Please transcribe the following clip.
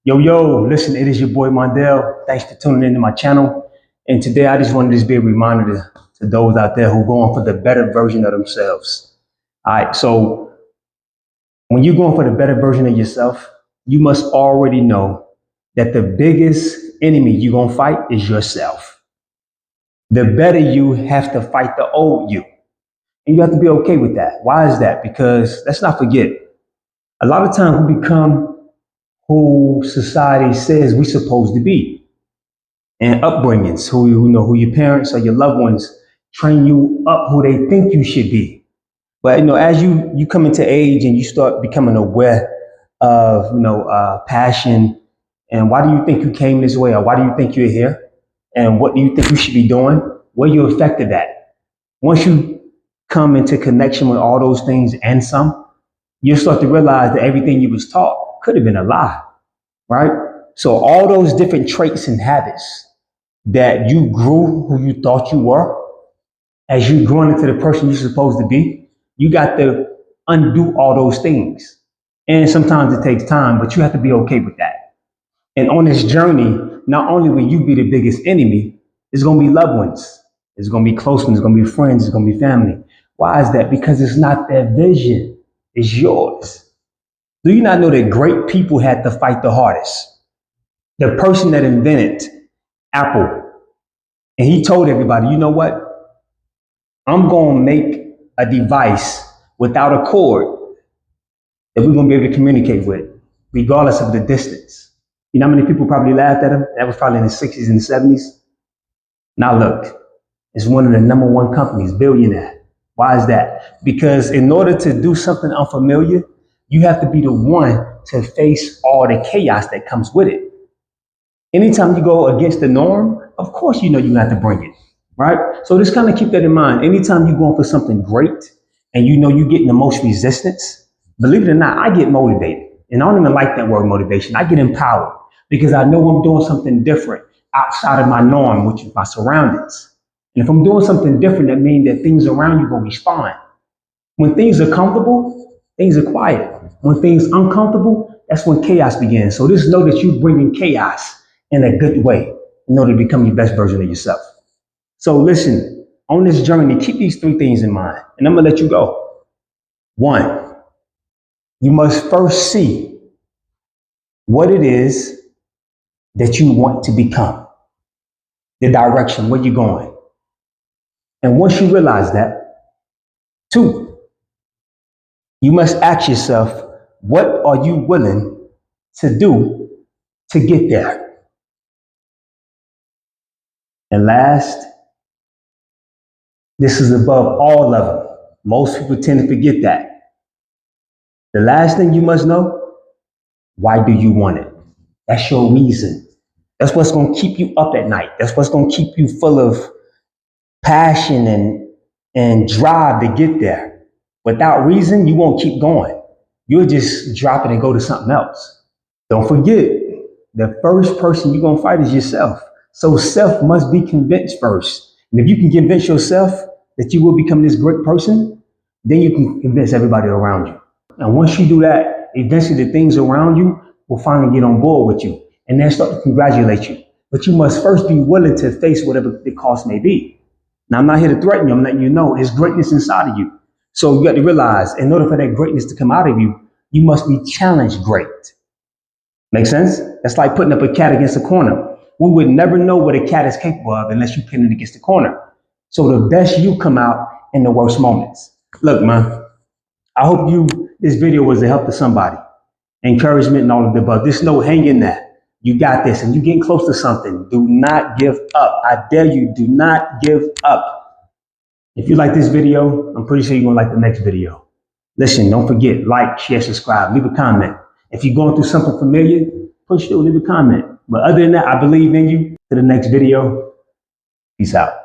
Yo, listen, it is your boy Mondell. Thanks for tuning into my channel. And today I just wanted to be a reminder to those out there who are going for the better version of themselves. All right, so when you're going for the better version of yourself, you must already know that the biggest enemy you're going to fight is yourself. The better you have to fight the old you. And you have to be okay with that. Why is that? Because let's not forget, a lot of times we become who society says we're supposed to be. And upbringings, who your parents or your loved ones train you up who they think you should be. But as you come into age and you start becoming aware of passion, and why do you think you came this way, or why do you think you're here, and what do you think you should be doing? Where you affected that. Once you come into connection with all those things and some, you'll start to realize that everything you was taught could have been a lie, right? So all those different traits and habits that you grew who you thought you were, as you growing into the person you're supposed to be, you got to undo all those things. And sometimes it takes time, but you have to be okay with that. And on this journey, not only will you be the biggest enemy, it's going to be loved ones. It's going to be close ones. It's going to be friends. It's going to be family. Why is that? Because it's not their vision. It's yours. Do you not know that great people had to fight the hardest? The person that invented Apple, and he told everybody, you know what? I'm going to make a device without a cord that we're going to be able to communicate with, regardless of the distance. You know how many people probably laughed at him? That was probably in the 60s and the 70s. Now look, it's one of the #1 companies, billionaire. Why is that? Because in order to do something unfamiliar, you have to be the one to face all the chaos that comes with it. Anytime you go against the norm, of course you have to bring it, right? So just kind of keep that in mind. Anytime you're going for something great and you're getting the most resistance, believe it or not, I get motivated. And I don't even like that word motivation. I get empowered because I know I'm doing something different outside of my norm, which is my surroundings. And if I'm doing something different, that means that things around you will respond. When things are comfortable, things are quiet. When things uncomfortable, that's when chaos begins. So just know that you're bringing chaos in a good way in order to become your best version of yourself. So listen, on this journey, keep these 3 things in mind, and I'm going to let you go. 1, you must first see what it is that you want to become, the direction, where you're going. And once you realize that, 2, you must ask yourself, what are you willing to do to get there? And last, this is above all of them. Most people tend to forget that. The last thing you must know, why do you want it? That's your reason. That's what's going to keep you up at night. That's what's going to keep you full of passion and drive to get there. Without reason, you won't keep going. You'll just drop it and go to something else. Don't forget, the first person you're going to fight is yourself. So self must be convinced first. And if you can convince yourself that you will become this great person, then you can convince everybody around you. And once you do that, eventually the things around you will finally get on board with you and then start to congratulate you. But you must first be willing to face whatever the cost may be. Now, I'm not here to threaten you. I'm letting you know there's greatness inside of you. So you got to realize, in order for that greatness to come out of you, you must be challenged great. Make sense? That's like putting up a cat against a corner. We would never know what a cat is capable of unless you pin it against the corner. So the best you come out in the worst moments. Look, man, I hope this video was a help to somebody. Encouragement and all of the above. Just know, hang in there. You got this, and you're getting close to something. Do not give up. I dare you, do not give up. If you like this video, I'm pretty sure you're going to like the next video. Listen, don't forget, like, share, subscribe, leave a comment. If you're going through something familiar, push through, leave a comment. But other than that, I believe in you. To the next video. Peace out.